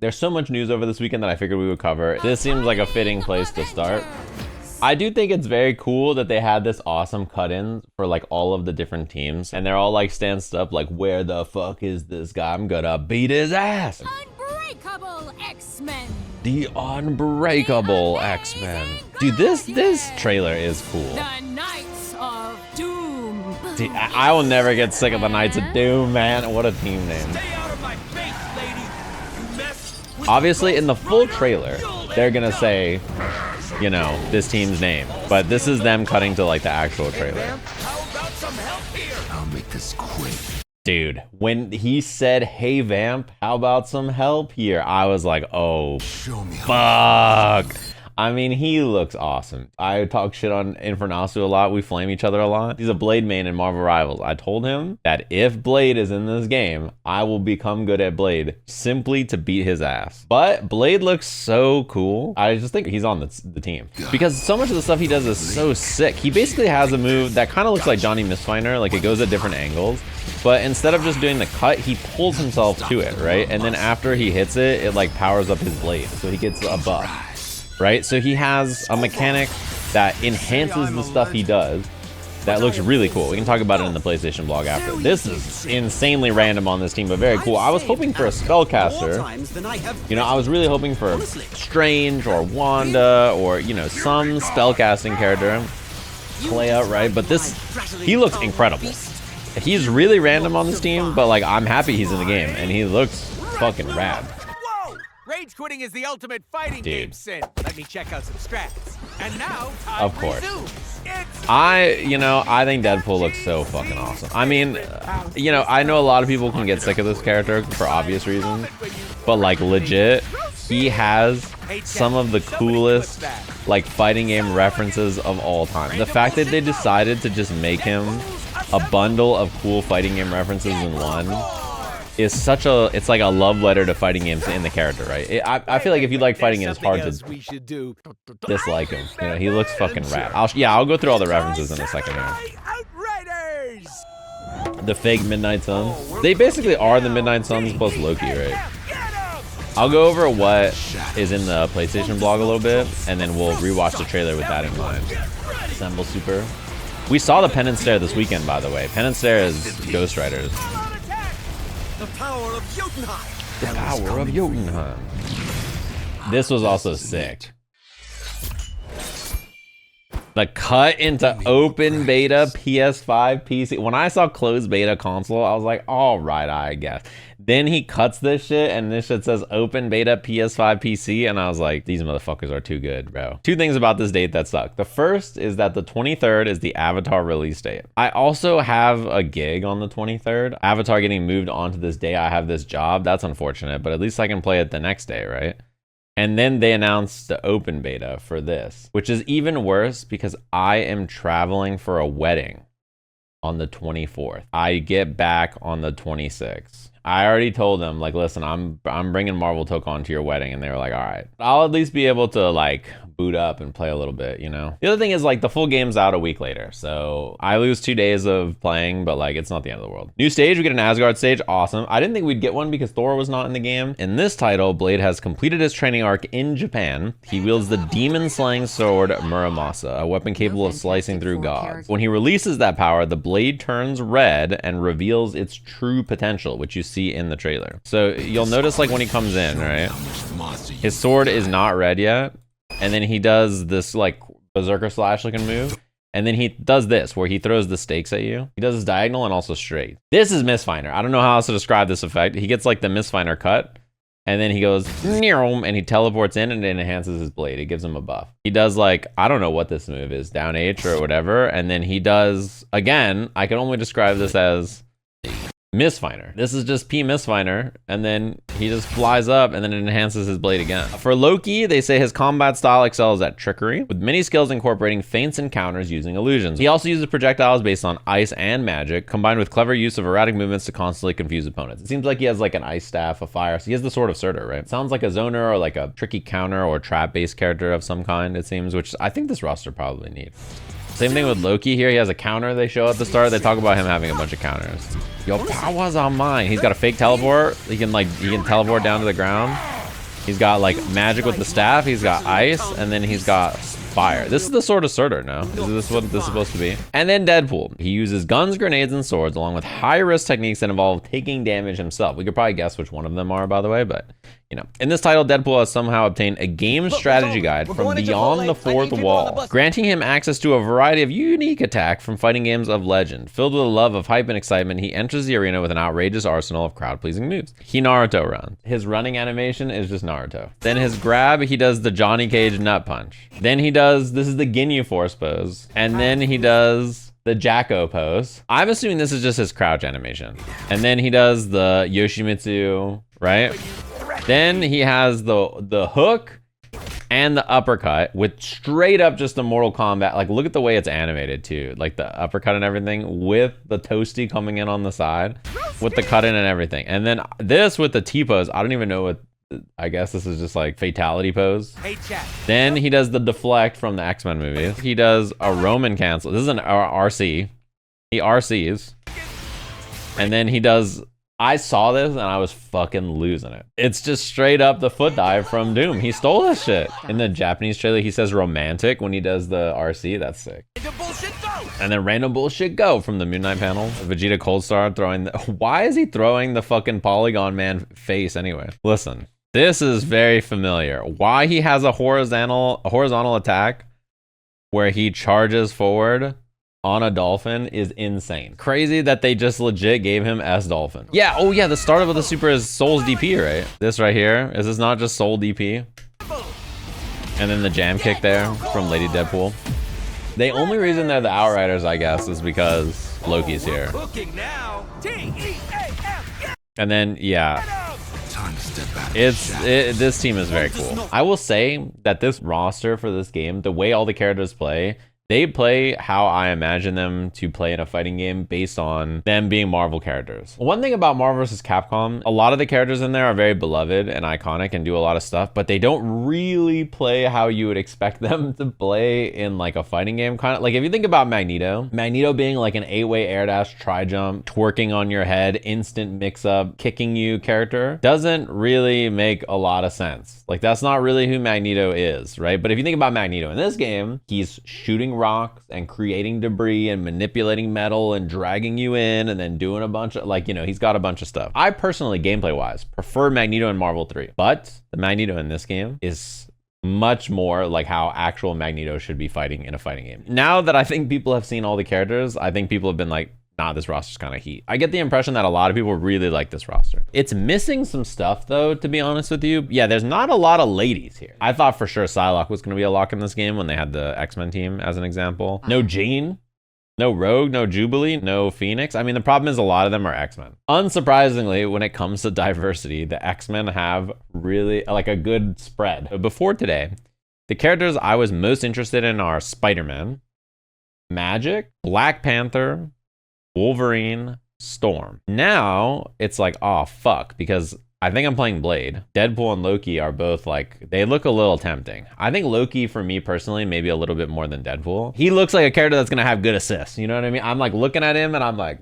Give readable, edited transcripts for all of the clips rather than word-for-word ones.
There's so much news over this weekend that I figured we would cover. This seems like a fitting place to start. I do think it's very cool that they had this awesome cut-in for like all of the different teams, and they're all like stanced up like, where the fuck is this guy? I'm gonna beat his ass. Unbreakable X-Men. The Unbreakable X-Men. Dude, this trailer is cool. The Knights of Doom. Dude, I will never get sick of the Knights of Doom, man. What a team name. Stay out of my face, lady. You mess with Obviously, in the full trailer, they're gonna say, you know, this team's name, but this is them cutting to like the actual trailer. How about some help here? I'll make this quick. Dude, when he said, hey Vamp, how about some help here? I was like, oh, Show me fuck. I mean, he looks awesome. I talk shit on Infernasu a lot. We flame each other a lot. He's a Blade main in Marvel Rivals. I told him that if Blade is in this game, I will become good at Blade simply to beat his ass. But Blade looks so cool. I just think he's on the team because so much of the stuff he does is so sick. He basically has a move that kind of looks like Johnny Mistfinder, like it goes at different angles. But instead of just doing the cut, he pulls himself to it, right? And then after he hits it, it like powers up his blade. So he gets a buff. Right, so he has a mechanic that enhances the stuff he does that looks really cool. We can talk about it in the PlayStation blog after. This is insanely random on this team, but very cool. I was hoping for a spellcaster. You know, I was really hoping for Strange or Wanda or, you know, some spellcasting character play out, right? But this, he looks incredible. He's really random on this team, but like, I'm happy he's in the game and he looks fucking rad. Rage quitting is the ultimate fighting game sin. Let me check out some strats. And now, time of course. resumes. I think Deadpool looks so fucking awesome. I mean, you know, I know a lot of people can get sick of this character for obvious reasons, but like legit, he has some of the coolest like fighting game references of all time. The fact that they decided to just make him a bundle of cool fighting game references in one is such a, it's like a love letter to fighting games in the character, right? I feel like if you like fighting games, it's hard to dislike him. You know, he looks fucking rad. I'll go through all the references in a second here. The fake Midnight Suns. They basically are the Midnight Suns plus Loki, right? I'll go over what is in the PlayStation blog a little bit, and then we'll rewatch the trailer with that in mind. Assemble Super. We saw the Penance Stare this weekend, by the way. Penance Stare is Ghost Riders. The power of Jotunheim. The power of Jotunheim. This was also sick. The cut into open beta PS5 PC. When I saw closed beta console, I was like, all right, I guess. Then he cuts this shit and this shit says open beta PS5 PC. And I was like, these motherfuckers are too good, bro. Two things about this date that suck. The first is that the 23rd is the Avatar release date. I also have a gig on the 23rd. Avatar getting moved onto this day. I have this job. That's unfortunate, but at least I can play it the next day, right? And then they announced the open beta for this, which is even worse because I am traveling for a wedding on the 24th. I get back on the 26th. I already told them, like, listen, I'm bringing Marvel Tōkon to your wedding. And they were like, all right, I'll at least be able to like boot up and play a little bit, you know? The other thing is like the full game's out a week later. So I lose 2 days of playing, but like, it's not the end of the world. New stage, we get an Asgard stage. Awesome. I didn't think we'd get one because Thor was not in the game. In this title, Blade has completed his training arc in Japan. He wields the demon slaying sword Muramasa, a weapon capable of slicing through gods. When he releases that power, the blade turns red and reveals its true potential, which you see in the trailer. So you'll notice like when he comes in, right? His sword is not red yet. And then he does this like berserker slash looking move. And then he does this where he throws the stakes at you. He does this diagonal and also straight. This is Mistfinder. I don't know how else to describe this effect. He gets like the Mistfinder cut. And then he goes and he teleports in and it enhances his blade. It gives him a buff. He does like, I don't know what this move is, down H or whatever. And then he does, again, I can only describe this as Mistfinder. This is just P Mistfinder, and then he just flies up and then it enhances his blade again. For Loki, they say his combat style excels at trickery, with many skills incorporating feints and counters using illusions. He also uses projectiles based on ice and magic, combined with clever use of erratic movements to constantly confuse opponents. It seems like he has like an ice staff, a fire, so he has the Sword of Surtur, right? It sounds like a zoner or like a tricky counter or trap-based character of some kind, it seems, which I think this roster probably needs. Same thing with Loki here. He has a counter they show at the start. They talk about him having a bunch of counters. Your powers are mine. He's got a fake teleport. He can teleport down to the ground. He's got like magic with the staff, he's got ice, and then he's got fire. This is the sword asserter, no? Is this what this is supposed to be? And then Deadpool. He uses guns, grenades, and swords along with high-risk techniques that involve taking damage himself. We could probably guess which one of them are, by the way, but you know. In this title, Deadpool has somehow obtained a game strategy guide from beyond the fourth wall, granting him access to a variety of unique attacks from fighting games of legend. Filled with a love of hype and excitement, he enters the arena with an outrageous arsenal of crowd-pleasing moves. He Naruto runs. His running animation is just Naruto. Then his grab, he does the Johnny Cage nut punch. Then he does, this is the Ginyu Force pose. And then he does the Jacko pose. I'm assuming this is just his crouch animation. And then he does the Yoshimitsu, right? Then he has the hook and the uppercut with straight up just the Mortal Kombat. Like, look at the way it's animated too. Like the uppercut and everything with the toasty coming in on the side with the cut in and everything. And then this with the T-pose. I don't even know what, I guess this is just like fatality pose. Then he does the deflect from the X-Men movies. He does a Roman cancel. This is an RC. He RCs. And then he does, I saw this and I was fucking losing it. It's just straight up the foot dive from Doom. He stole this shit. In the Japanese trailer, he says romantic when he does the RC. That's sick. And then random bullshit go from the Moon Knight panel. Vegeta Cold Star throwing the, why is he throwing the fucking Polygon Man face anyway? Listen, this is very familiar. Why he has a horizontal attack where he charges forward on a dolphin is insane. Crazy that they just legit gave him S Dolphin. Yeah, oh yeah, the start of the super is Soul's DP, right? This right here, is this not just Soul DP? And then the jam kick there from Lady Deadpool. The only reason they're the Outriders, I guess, is because Loki's here. And then, yeah. This team is very cool. I will say that this roster for this game, the way all the characters play, they play how I imagine them to play in a fighting game based on them being Marvel characters. One thing about Marvel vs. Capcom, a lot of the characters in there are very beloved and iconic and do a lot of stuff, but they don't really play how you would expect them to play in like a fighting game. Kind of like if you think about Magneto being like an 8-way air dash, tri-jump, twerking on your head, instant mix-up, kicking you character, doesn't really make a lot of sense. Like that's not really who Magneto is, right? But if you think about Magneto in this game, he's shooting rocks and creating debris and manipulating metal and dragging you in and then doing a bunch of, like, you know, he's got a bunch of stuff. I personally, gameplay wise, prefer Magneto in Marvel 3, but the Magneto in this game is much more like how actual Magneto should be fighting in a fighting game. Now that I think people have seen all the characters, I think people have been like, nah, this roster's kind of heat. I get the impression that a lot of people really like this roster. It's missing some stuff though, to be honest with you. Yeah, there's not a lot of ladies here. I thought for sure Psylocke was gonna be a lock in this game when they had the X-Men team as an example. No Jean, no Rogue, no Jubilee, no Phoenix. I mean, the problem is a lot of them are X-Men. Unsurprisingly, when it comes to diversity, the X-Men have really like a good spread. Before today, the characters I was most interested in are Spider-Man, Magic, Black Panther, Wolverine, Storm. Now it's like, oh fuck, because I think I'm playing Blade. Deadpool and Loki are both like, they look a little tempting. I think Loki, for me personally, maybe a little bit more than Deadpool. He looks like a character that's gonna have good assists, you know what I mean? I'm like looking at him and I'm like,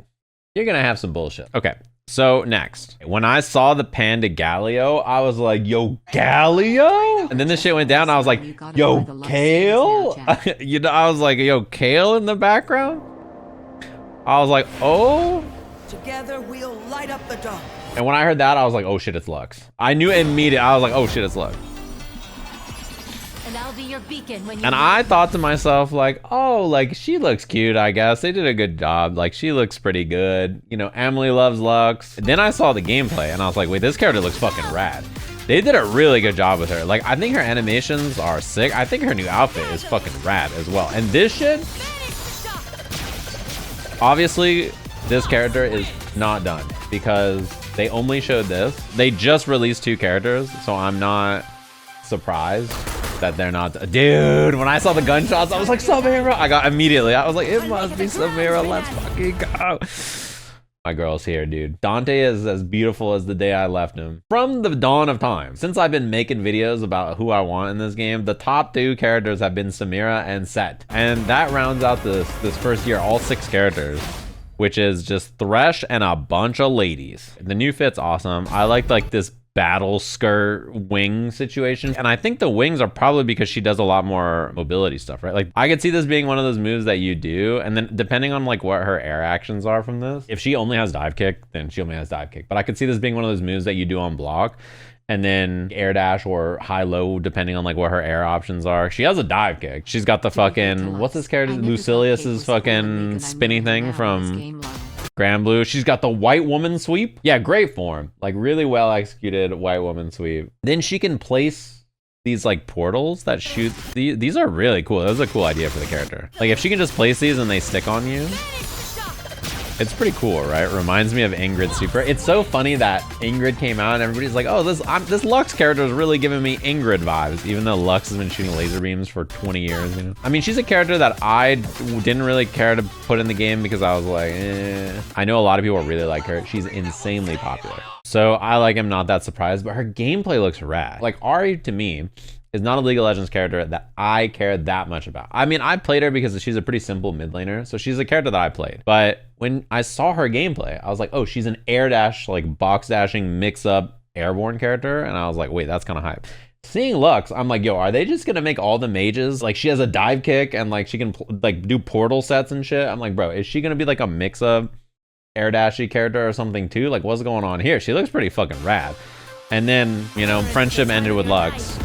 you're gonna have some bullshit. Okay, so next, when I saw the Panda Galio, I was like, yo, Galio? And then this shit went down, I was like, yo, Kale? You know, I was like, yo, Kale in the background? I was like, oh. Together we'll light up the dark. And when I heard that, I was like, oh shit, it's Lux. I knew immediately. I was like, oh shit, it's Lux. And I'll be your beacon when you and I thought to myself, like, oh, like she looks cute, I guess. They did a good job. Like she looks pretty good. You know, Emily loves Lux. And then I saw the gameplay and I was like, wait, this character looks fucking rad. They did a really good job with her. Like, I think her animations are sick. I think her new outfit is fucking rad as well. And this shit, obviously, this character is not done because they only showed this. They just released 2 characters, so I'm not surprised that they're not. Dude, when I saw the gunshots, I was like, Samira. I got immediately. I was like, it must be Samira. Let's fucking go. My girl's here, dude. Dante is as beautiful as the day I left him. From the dawn of time, since I've been making videos about who I want in this game, the top 2 characters have been Samira and Set. And that rounds out this first year, all 6 characters, which is just Thresh and a bunch of ladies. The new fit's awesome. I like this battle skirt wing situation. And I think the wings are probably because she does a lot more mobility stuff, right? Like I could see this being one of those moves that you do, and then depending on like what her air actions are from this, if she only has dive kick, then she only has dive kick. But I could see this being one of those moves that you do on block and then air dash or high low depending on like what her air options are. She has a dive kick. She's got the fucking, what's this character, Lucilius's fucking spinny thing from Granblue. She's got the white woman sweep. Yeah, great form. Like really well executed white woman sweep. Then she can place these like portals that shoot. These are really cool. That was a cool idea for the character. Like if she can just place these and they stick on you, it's pretty cool, right? Reminds me of Ingrid super. It's so funny that Ingrid came out and everybody's like, oh, this Lux character is really giving me Ingrid vibes, even though Lux has been shooting laser beams for 20 years, you know? I mean, she's a character that I didn't really care to put in the game because I was like, eh. I know a lot of people really like her. She's insanely popular. So I like am not that surprised, but her gameplay looks rad. Like Ahri to me is not a League of Legends character that I care that much about. I mean, I played her because she's a pretty simple mid laner, so she's a character that I played. But when I saw her gameplay, I was like, oh, she's an air dash, like box dashing mix up airborne character, and I was like, wait, that's kind of hype. Seeing Lux, I'm like, yo, are they just gonna make all the mages like she has a dive kick and like she can like do portal sets and shit? I'm like, bro, is she gonna be like a mix up air dashy character or something too? Like, what's going on here? She looks pretty fucking rad. And then, you know, friendship ended with Lux.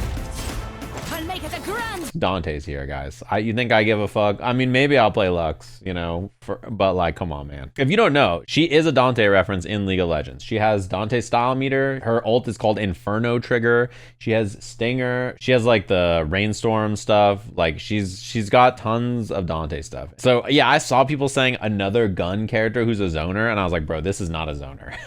Dante's here, guys. You think I give a fuck? I mean, maybe I'll play Lux, you know, but like, come on, man. If you don't know, she is a Dante reference in League of Legends. She has Dante style meter. Her ult is called Inferno Trigger. She has Stinger. She has like the Rainstorm stuff. Like she's got tons of Dante stuff. So yeah, I saw people saying another gun character who's a zoner, and I was like, bro, this is not a zoner.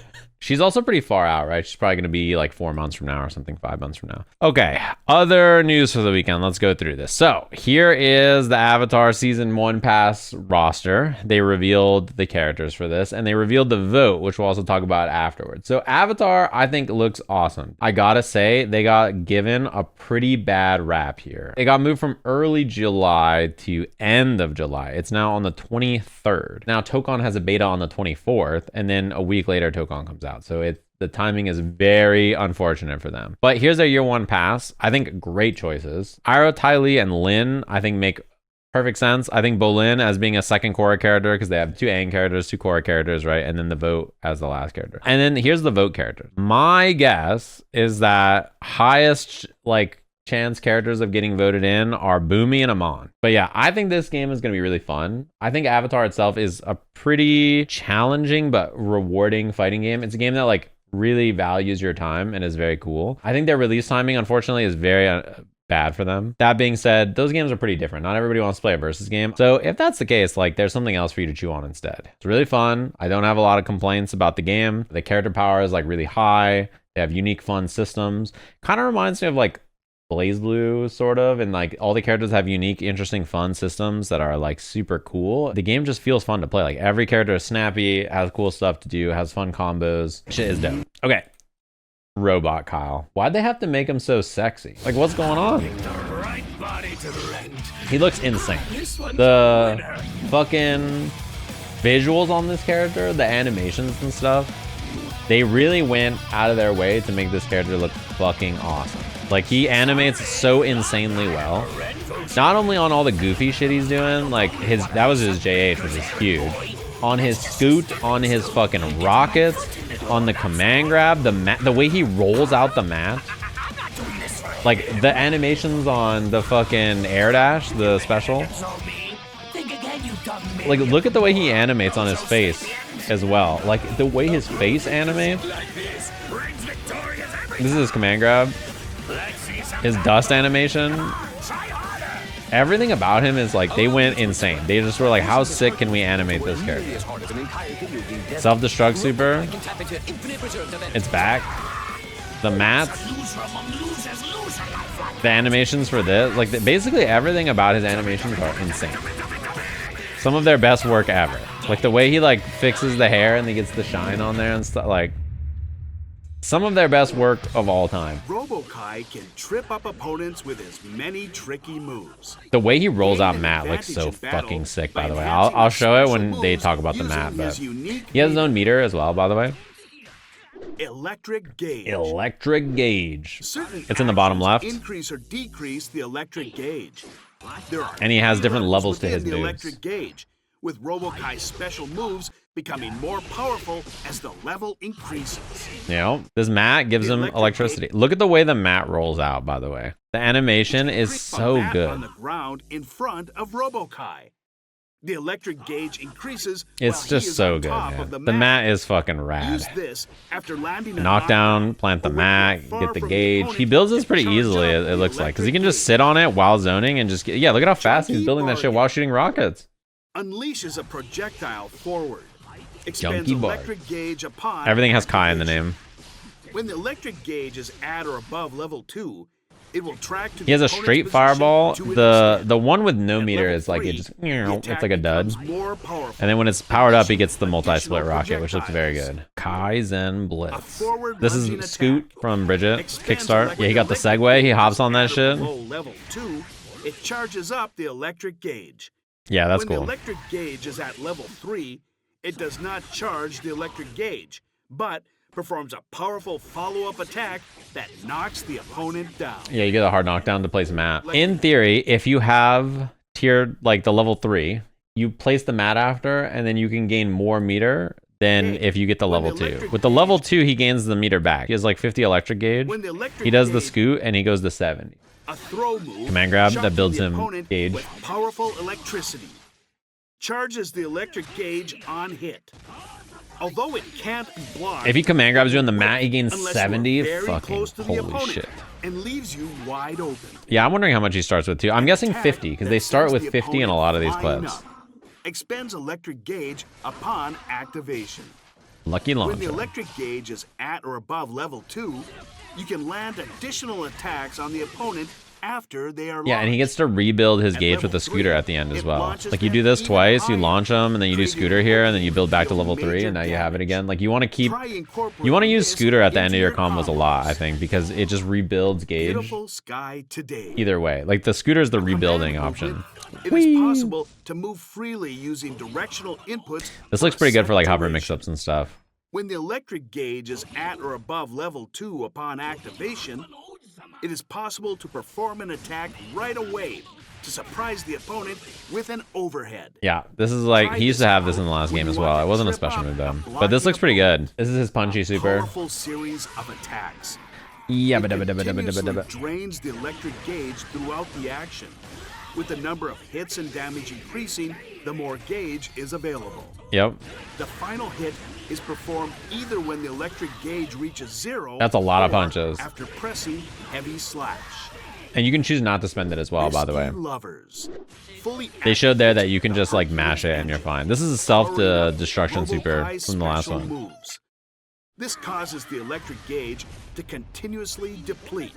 She's also pretty far out, right? She's probably going to be like 4 months from now or something, 5 months from now. Okay, other news for the weekend. Let's go through this. So here is the Avatar Season 1 Pass roster. They revealed the characters for this, and they revealed the vote, which we'll also talk about afterwards. So Avatar, I think, looks awesome. I gotta say, they got given a pretty bad rap here. It got moved from early July to end of July. It's now on the 23rd. Now, Tōkon has a beta on the 24th, and then a week later, Tōkon comes out. So the timing is very unfortunate for them. But here's their year 1 pass. I think great choices. Iroh, Ty Lee, and Lin, I think make perfect sense. I think Bolin as being a second Korra character because they have 2 Aang characters, 2 Korra characters, right? And then the vote as the last character. And then here's the vote character. My guess is that highest like chance characters of getting voted in are Boomy and Amon. But yeah, I think this game is going to be really fun. I think Avatar itself is a pretty challenging but rewarding fighting game. It's a game that like really values your time and is very cool. I think their release timing, unfortunately, is very bad for them. That being said, those games are pretty different. Not everybody wants to play a versus game. So if that's the case, like there's something else for you to chew on instead. It's really fun. I don't have a lot of complaints about the game. The character power is like really high. They have unique fun systems. Kind of reminds me of like BlazBlue sort of, and like all the characters have unique, interesting, fun systems that are like super cool. The game just feels fun to play. Like every character is snappy, has cool stuff to do, has fun combos. Shit is dope. Okay. Robot Kyle. Why'd they have to make him so sexy? Like what's going on? He looks insane. The fucking visuals on this character, the animations and stuff, they really went out of their way to make this character look fucking awesome. Like he animates so insanely well. Not only on all the goofy shit he's doing, like that was his JH, which is huge. On his scoot, on his fucking rockets, on the command grab, the way he rolls out the mat. Like the animations on the fucking air dash, the special. Like look at the way he animates on his face as well. Like the way his face animates. This is his command grab. His dust animation. Everything about him is like, they went insane. They just were like, how sick can we animate this character? Self-destruct super. It's back. The mats. The animations for this. Like basically everything about his animations are insane. Some of their best work ever. Like the way he like fixes the hair and he gets the shine on there and stuff, like some of their best work of all time. RoboKai can trip up opponents with his many tricky moves. The way he rolls out Matt looks so fucking sick, by the way. I'll show it when they talk about the Matt, but he has his own meter as well, by the way. Electric gauge. Electric gauge. Certain It's in the bottom actions left. Increase or decrease the electric gauge. There are And he has 3 different levels to within his the moves. electric gauge, with Robokai's special moves becoming more powerful as the level increases. You know, this mat gives him electricity. Look at the way the mat rolls out, by the way. The animation is Creep a so mat good. on the ground in front of Robokai. The electric gauge increases. It's while just he is so on good, top man. of the the mat is fucking rad. Use this after landing a Knockdown, plant the or when mat, you're far get the from gauge. opponent, He builds this you pretty charge easily, up it the looks like, because he electric can just gauge. sit on it while zoning and just get, yeah, look at how fast he's Junkie building that shit bargain. while shooting rockets. Unleashes a projectile forward. Expands Junkie bar. electric gauge upon Everything has Kai in the activation. name. When the electric gauge is at or above level 2, it will track to He has a straight fireball. The one with no meter is like, it just, it's like a dud. And then when it's powered up, he gets the multi-split rocket, which looks very good. Kaizen Blitz. This is Scoot from Bridget. Kickstart. Yeah, he got the segue. He hops on that shit. Level 2, it charges up the electric gauge. Yeah, that's When cool. the electric gauge is at level 3, it does not charge the electric gauge, but performs a powerful follow-up attack that knocks the opponent down. Yeah, you get a hard knockdown to place mat. In theory, if you have tiered like the level 3, you place the mat after, and then you can gain more meter than if you get the level 2. With the level 2, he gains the meter back. He has like 50 electric gauge. When the electric He does the gauge, scoot, and he goes to 70. a throw move, Command grab that shocking builds the him opponent gauge. with powerful electricity. Charges the electric gauge on hit. Although it can't be blocked, If he command grabs you on the mat, he gains unless 70. you're very Fucking close to the holy opponent shit. and leaves you wide open. Yeah, I'm wondering how much he starts with too. I'm guessing 50 because they start with 50 in a lot of these clips. Expends electric gauge upon activation. Lucky When the launcher. electric gauge is at or above level 2, you can land additional attacks on the opponent after they are Yeah, and he launched. gets to rebuild his At gauge with level the scooter 3, at the end as it well. launches Like you them do this even twice, you higher, launch them, and then you do creating scooter here, and then you build back to deal level 3, major and now you have it damage. again. Like you want to keep, Try incorporating you want to use this scooter at the end into of your your combos a lot, I combos. think, because it just rebuilds gauge. Beautiful sky today. Either way, like the scooter is the Command rebuilding movement, option. It is possible to move freely using directional inputs. This for looks a pretty good set for like hover duration. mix-ups and stuff. When the electric gauge is at or above level 2 upon activation, it is possible to perform an attack right away to surprise the opponent with an overhead. Yeah, this is like, he used to have this in the last game as well. It wasn't a special move though. But this looks pretty good. This is his punchy super. Powerful series of attacks. Yeah, It continuously drains the electric gauge throughout the action. With the number of hits and damage increasing, the more gauge is available. Yep. The final hit is performed either when the electric gauge reaches 0. That's a lot of or punches. After pressing heavy slash. And you can choose not to spend it as well, by the way. Risky lovers. Fully They showed there that activate you can the just like hard mash it and engine, you're fine. This is a powering up self-destruction super Robokai's from the last special one. moves. This causes the electric gauge to continuously deplete,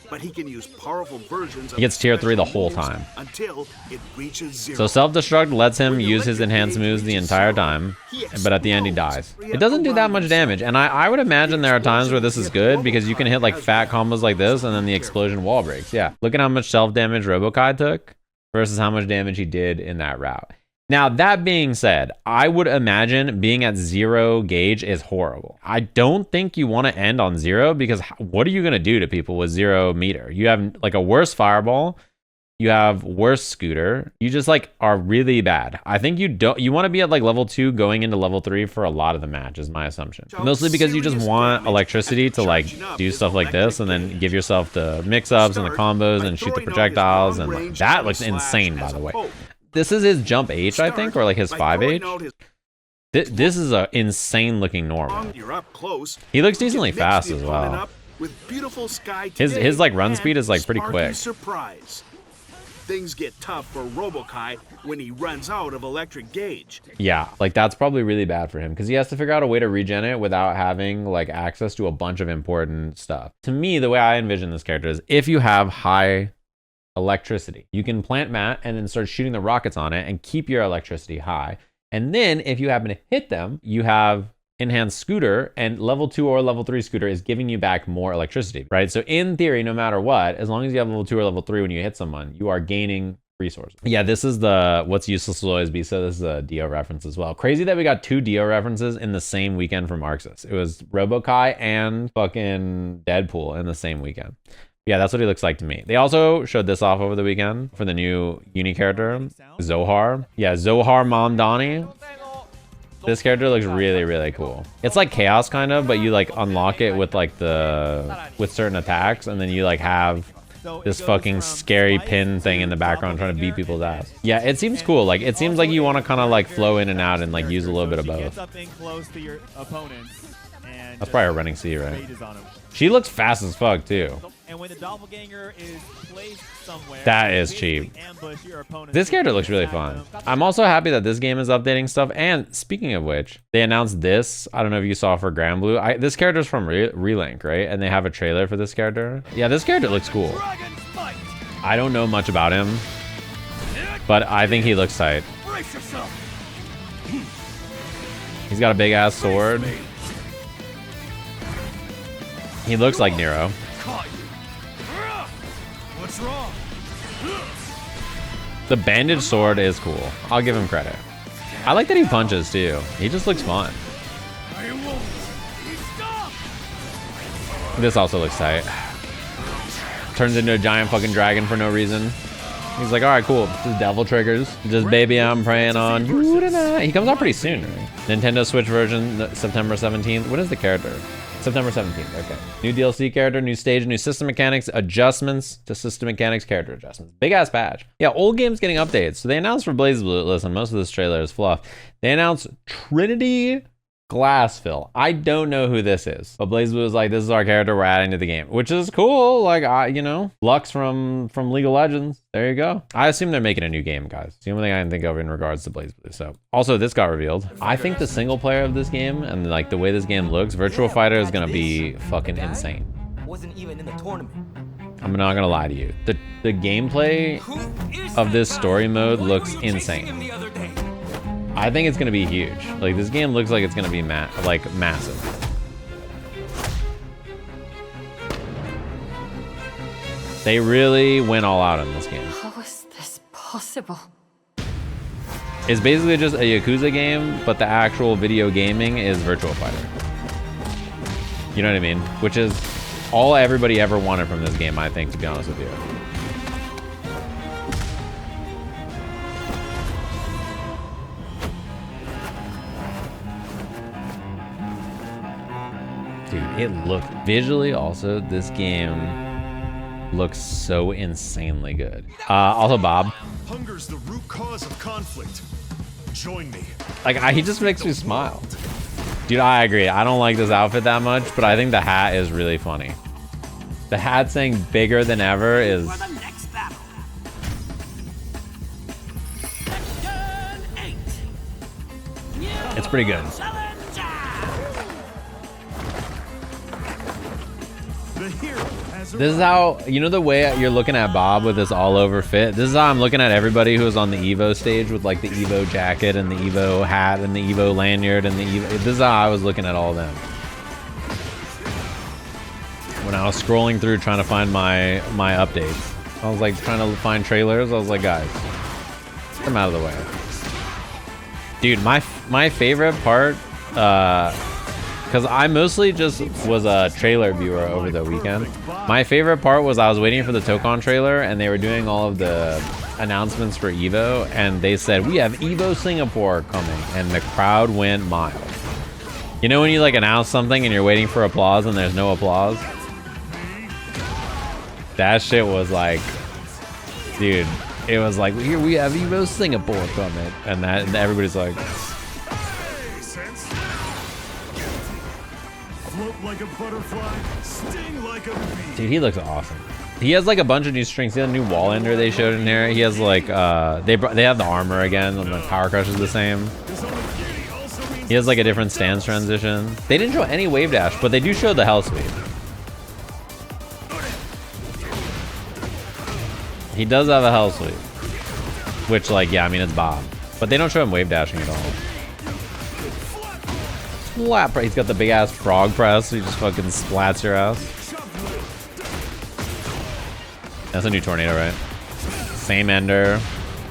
but he can use powerful versions of He gets tier 3 the special whole moves time. until it reaches 0. So self-destruct lets him When the use his electric enhanced gauge moves the reaches entire 0, time, he but at the end he explodes dies. It doesn't do that much damage, and I would imagine there are times where this is good because you can hit like fat combos like this and then the explosion wall breaks. Yeah, look at how much self-damage Robokai took versus how much damage he did in that route. Now, that being said, I would imagine being at 0 gauge is horrible. I don't think you want to end on 0 because what are you going to do to people with 0 meter? You have like a worse fireball, you have worse scooter, you just like are really bad. I think you want to be at like level 2 going into level 3 for a lot of the match is my assumption. Mostly because you just want electricity to like do stuff like this and then give yourself the mix-ups and the combos and shoot the projectiles, and like, that looks insane, by the way. This is his jump H, I think, or like his 5H. This is a insane looking normal. You're up close. He looks decently fast as well. With beautiful sky His like run and speed is like pretty sparky quick. Surprise. Things get tough for Robokai when he runs out of electric gauge. Yeah, like that's probably really bad for him because he has to figure out a way to regen it without having like access to a bunch of important stuff. To me, the way I envision this character is if you have high electricity, you can plant mat and then start shooting the rockets on it and keep your electricity high. And then if you happen to hit them, you have enhanced scooter, and level 2 or level 3 scooter is giving you back more electricity, right? So in theory, no matter what, as long as you have level 2 or level 3 when you hit someone, you are gaining resources. Yeah, this is the what's useless will always be. So this is a Dio reference as well. Crazy that we got 2 Dio references in the same weekend from Arxis. It was Robokai and fucking Deadpool in the same weekend. Yeah, that's what he looks like to me. They also showed this off over the weekend for the new uni character, Zohar. Yeah, Zohar Mamdani. This character looks really, really cool. It's like Chaos kind of, but you like unlock it with like with certain attacks, and then you like have this fucking scary pin thing in the background trying to beat people's ass. Yeah, it seems cool. Like it seems like you want to kind of like flow in and out and like use a little bit of both. That's probably a running C, right? She looks fast as fuck too. And when the doppelganger is placed somewhere, that is cheap. This character looks really fun. I'm also happy that this game is updating stuff. And speaking of which, they announced this. I don't know if you saw for Granblue. This character's from Relink, right? And they have a trailer for this character. Yeah, this character looks cool. I don't know much about him, but I think he looks tight. He's got a big ass sword. He looks like Nero. What's wrong? The bandage sword is cool. I'll give him credit. I like that he punches too. He just looks fun. This also looks tight. Turns into a giant fucking dragon for no reason. He's like, all right, cool. This is devil triggers. Just baby, I'm praying on you tonight. He comes out pretty soon, right? Nintendo Switch version, September 17th. What is the character? September 17th, okay. New DLC character, new stage, new system mechanics, adjustments to system mechanics, character adjustments. Big ass patch. Yeah, old games getting updates. So they announced for BlazBlue, listen, most of this trailer is fluff. They announced Trinity Glassfill. I don't know who this is, but BlazBlue was like, this is our character we're adding to the game, which is cool. Like, you know, Lux from League of Legends. There you go. I assume they're making a new game, guys. It's the only thing I can think of in regards to BlazBlue. So also this got revealed. I think the single player of this game and like the way this game looks, Virtual Fighter is gonna be fucking insane. Wasn't even in the tournament. I'm not gonna lie to you. The gameplay of this story mode looks insane. I think it's gonna be huge. Like this game looks like it's gonna be massive. They really went all out on this game. How is this possible? It's basically just a Yakuza game, but the actual video gaming is Virtual Fighter. You know what I mean? Which is all everybody ever wanted from this game, I think, to be honest with you. Dude, it looked visually also, this game looks so insanely good. Also Bob. Hunger's the root cause of conflict. Join me. Like he just makes me smile. Dude, I agree. I don't like this outfit that much, but I think the hat is really funny. The hat saying bigger than ever is it's pretty good. This is how, you know the way you're looking at Bob with this all over fit? This is how I'm looking at everybody who's on the Evo stage with like the Evo jacket and the Evo hat and the Evo lanyard and the Evo. This is how I was looking at all of them. When I was scrolling through trying to find my updates. I was like trying to find trailers. I was like, guys, get them out of the way. Dude, my favorite part, because I mostly just was a trailer viewer over the weekend. My favorite part was I was waiting for the Tōkon trailer and they were doing all of the announcements for Evo and they said, we have Evo Singapore coming, and the crowd went mild. You know when you like announce something and you're waiting for applause and there's no applause? That shit was like, dude, it was like, here we have Evo Singapore coming, and everybody's like, Like a butterfly, sting like a bee. dude, he looks awesome. He has like a bunch of new strings. He has a new wall ender they showed in here. He has like they have the armor again, and the power crush is the same. He has like a different stance transition. They didn't show any wave dash, but they do show the hell sweep. He does have a hell sweep, which like, yeah, I mean it's Bob, but they don't show him wave dashing at all. Slap, he's got the big ass frog press, so he just fucking splats your ass. That's a new tornado, right? Same ender.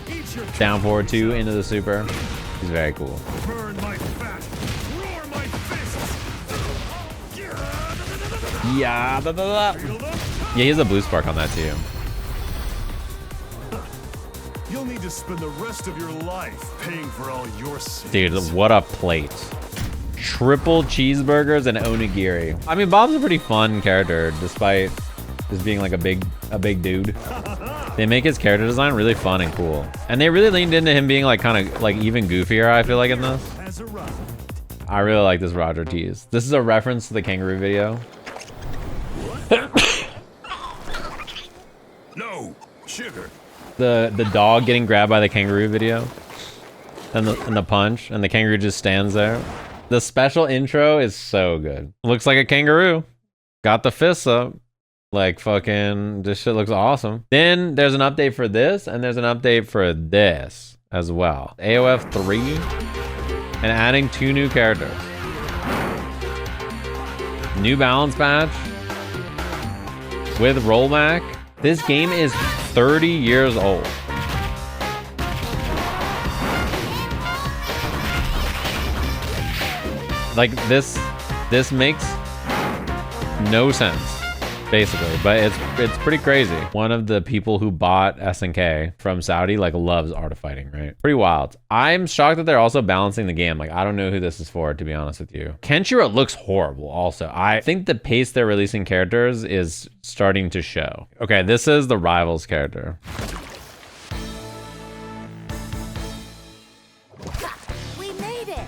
Eat your Down forward 2 into the super. He's very cool. burn my fat, roar my fists. Yeah. Yeah, he has a blue spark on that too. You'll need to spend the rest of your life paying for all your sins. Dude, what a plate. Triple cheeseburgers and onigiri. I mean, Bob's a pretty fun character, despite just being like a big dude. They make his character design really fun and cool. And they really leaned into him being like kind of like even goofier, I feel like, in this. Has arrived. I really like this Roger tease. This is a reference to the kangaroo video. No, sugar. The dog getting grabbed by the kangaroo video. And the punch. And the kangaroo just stands there. The special intro is so good. Looks like a kangaroo. Got the fists up. Like fucking, this shit looks awesome. Then there's an update for this, and there's an update for this as well. AOF 3, and adding 2 new characters. New balance patch with rollback. This game is 30 years old. Like this makes no sense, basically, but it's pretty crazy. One of the people who bought SNK from Saudi like loves Art of Fighting, right? Pretty wild. I'm shocked that they're also balancing the game. Like, I don't know who this is for, to be honest with you. Kenshiro looks horrible also. I think the pace they're releasing characters is starting to show. Okay, this is the Rivals character. We made it.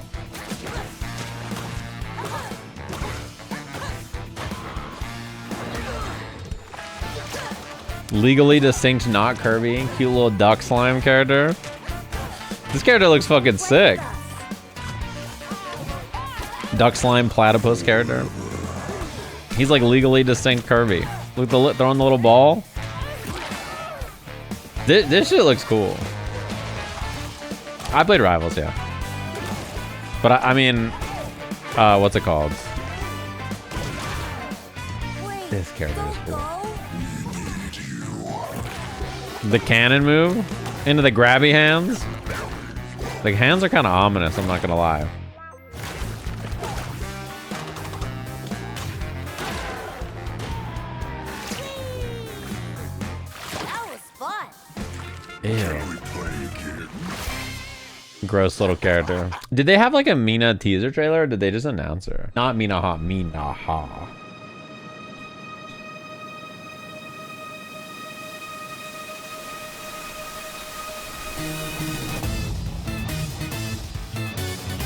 Legally distinct, not Kirby. Cute little duck slime character. This character looks fucking sick. Duck slime platypus character. He's like legally distinct Kirby. Look, throwing the little ball. This shit looks cool. I played Rivals, yeah. But I mean, what's it called? This character is cool. The cannon move into the grabby hands. The hands are kind of ominous, I'm not gonna lie. That was fun. Ew. Gross little character. Did they have like a Mina teaser trailer or did they just announce her? Not Mina Ha, Mina Ha.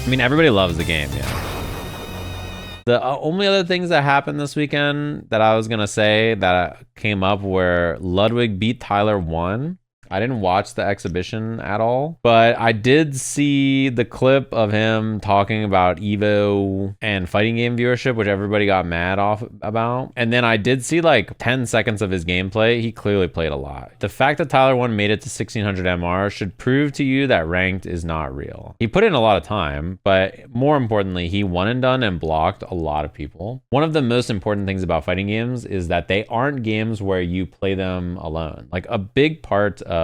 I mean, everybody loves the game, yeah. The only other things that happened this weekend that I was gonna say that came up were Ludwig beat Tyler 1. I didn't watch the exhibition at all, but I did see the clip of him talking about Evo and fighting game viewership, which everybody got mad off about. And then I did see like 10 seconds of his gameplay. He clearly played a lot. The fact that Tyler 1 made it to 1600 MR should prove to you that ranked is not real. He put in a lot of time, but more importantly, he won and done and blocked a lot of people. One of the most important things about fighting games is that they aren't games where you play them alone. Like a big part of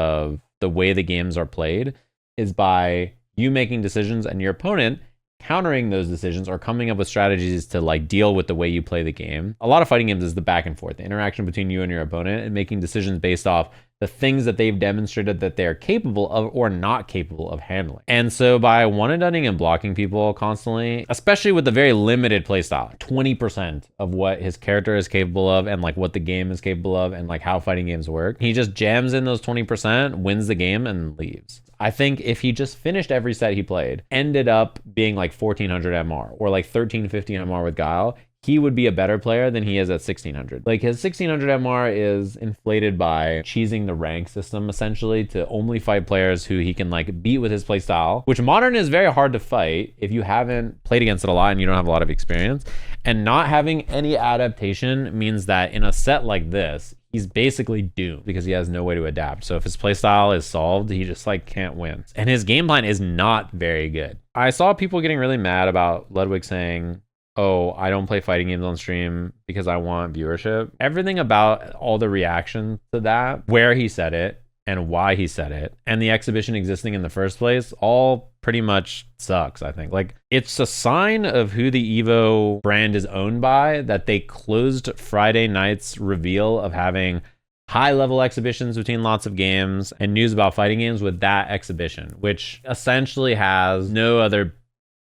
the way the games are played is by you making decisions and your opponent countering those decisions or coming up with strategies to like deal with the way you play the game. A lot of fighting games is the back and forth, the interaction between you and your opponent and making decisions based off the things that they've demonstrated that they're capable of or not capable of handling. And so by one and doneing and blocking people constantly, especially with the very limited playstyle, 20% of what his character is capable of and like what the game is capable of and like how fighting games work, he just jams in those 20%, wins the game and leaves. I think if he just finished every set he played, ended up being like 1400 MR or like 1350 MR with Guile, he would be a better player than he is at 1600. Like his 1600 MR is inflated by cheesing the rank system essentially to only fight players who he can like beat with his play style, which modern is very hard to fight if you haven't played against it a lot and you don't have a lot of experience. And not having any adaptation means that in a set like this, he's basically doomed because he has no way to adapt. So if his playstyle is solved, he just like can't win. And his game plan is not very good. I saw people getting really mad about Ludwig saying, oh, I don't play fighting games on stream because I want viewership. Everything about all the reaction to that, where he said it, and why he said it and the exhibition existing in the first place all pretty much sucks, I think. Like, it's a sign of who the Evo brand is owned by that they closed Friday night's reveal of having high-level exhibitions between lots of games and news about fighting games with that exhibition, which essentially has no other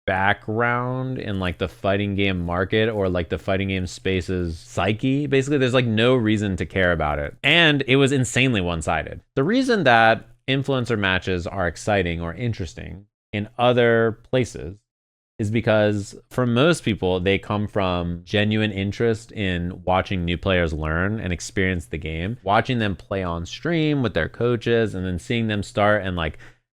background in like the fighting game market or like the fighting game space's psyche. Basically, there's like no reason to care about it. And it was insanely one-sided. The reason that influencer matches are exciting or interesting in other places is because for most people, they come from genuine interest in watching new players learn and experience the game, watching them play on stream with their coaches, and then seeing them start and like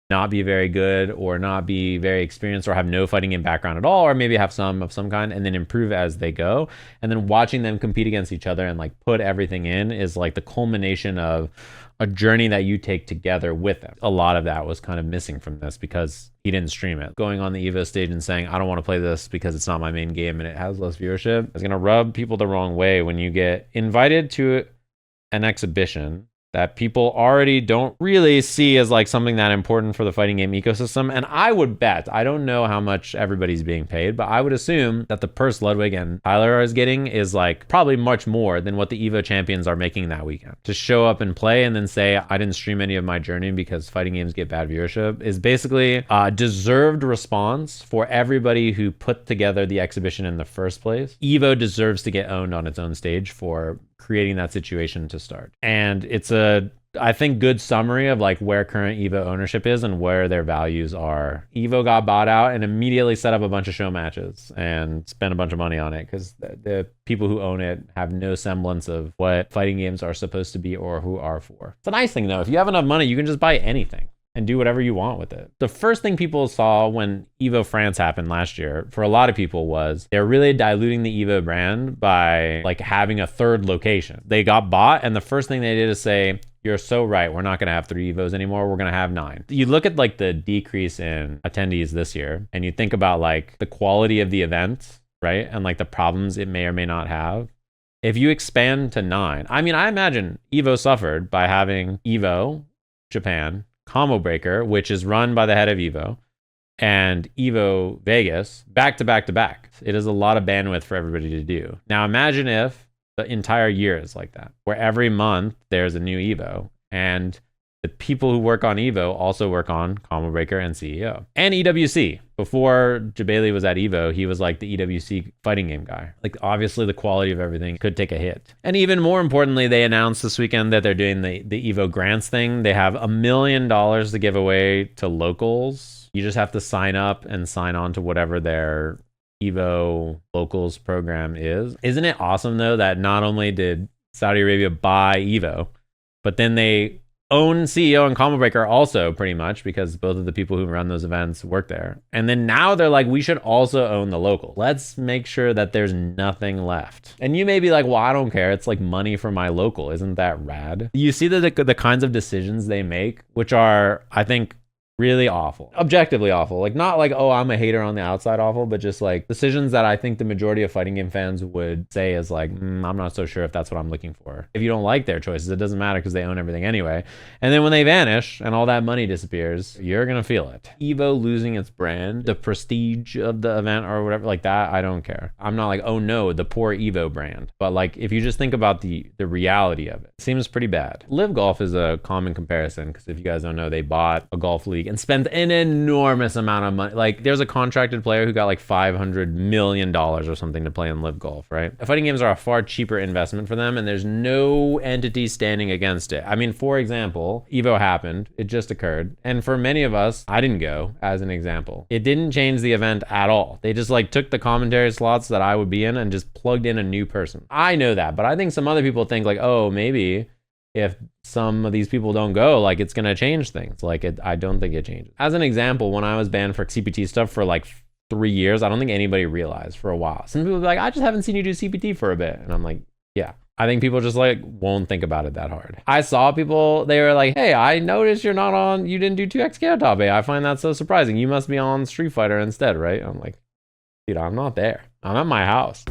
not be very good or not be very experienced or have no fighting game background at all, or maybe have some of some kind, and then improve as they go. And then watching them compete against each other and like put everything in is like the culmination of a journey that you take together with them. A lot of that was kind of missing from this because he didn't stream it. Going on the Evo stage and saying, I don't want to play this because it's not my main game and it has less viewership, is going to rub people the wrong way when you get invited to an exhibition that people already don't really see as like something that important for the fighting game ecosystem. And I would bet, I don't know how much everybody's being paid, but I would assume that the purse Ludwig and Tyler is getting is like probably much more than what the Evo champions are making that weekend. To show up and play and then say, I didn't stream any of my journey because fighting games get bad viewership is basically a deserved response for everybody who put together the exhibition in the first place. Evo deserves to get owned on its own stage for creating that situation to start. And it's a, I think, good summary of like where current Evo ownership is and where their values are. Evo got bought out and immediately set up a bunch of show matches and spent a bunch of money on it because the people who own it have no semblance of what fighting games are supposed to be or who are for. It's a nice thing though. If you have enough money, you can just buy anything and do whatever you want with it. The first thing people saw when Evo France happened last year, for a lot of people, was they're really diluting the Evo brand by like having a third location. They got bought and the first thing they did is say, you're so right, we're not gonna have 3 Evos anymore, we're gonna have 9. You look at like the decrease in attendees this year and you think about like the quality of the event, right? And like the problems it may or may not have. If you expand to 9, I mean, I imagine Evo suffered by having Evo Japan, Combo Breaker, which is run by the head of Evo, and Evo Vegas back to back to back. It is a lot of bandwidth for everybody to do. Now imagine if the entire year is like that, where every month there's a new Evo, and the people who work on Evo also work on Combo Breaker and CEO. And EWC. Before Jabali was at Evo, he was like the EWC fighting game guy. Like, obviously the quality of everything could take a hit. And even more importantly, they announced this weekend that they're doing the Evo grants thing. They have $1 million to give away to locals. You just have to sign up and sign on to whatever their Evo locals program is. Isn't it awesome though that not only did Saudi Arabia buy Evo, but then they own CEO and Combo Breaker also, pretty much, because both of the people who run those events work there. And then now they're like, we should also own the local. Let's make sure that there's nothing left. And you may be like, well, I don't care. It's like money for my local. Isn't that rad? You see the kinds of decisions they make, which are, I think, really awful. Objectively awful. Like, not like, oh, I'm a hater on the outside awful, but just like decisions that I think the majority of fighting game fans would say is like, I'm not so sure if that's what I'm looking for. If you don't like their choices, it doesn't matter because they own everything anyway. And then when they vanish and all that money disappears, you're gonna feel it. Evo losing its brand, the prestige of the event or whatever like that, I don't care. I'm not like, oh no, the poor Evo brand. But like, if you just think about the reality of it, it seems pretty bad. Live Golf is a common comparison because if you guys don't know, they bought a golf league and spent an enormous amount of money. Like, there's a contracted player who got like $500 million or something to play in Live Golf, right? Fighting games are a far cheaper investment for them, and there's no entity standing against it. I mean, for example, Evo happened. It just occurred. And for many of us, I didn't go, as an example. It didn't change the event at all. They just like took the commentary slots that I would be in and just plugged in a new person. I know that, but I think some other people think like, oh, maybe if some of these people don't go, like, it's gonna change things. Like, I don't think it changes. As an example, when I was banned for CPT stuff for like 3 years, I don't think anybody realized for a while. Some people be like, I just haven't seen you do CPT for a bit. And I'm like, yeah. I think people just like won't think about it that hard. I saw people, they were like, hey, I noticed you're not on, you didn't do 2XK on top A. I find that so surprising. You must be on Street Fighter instead, right? I'm like, dude, I'm not there. I'm at my house.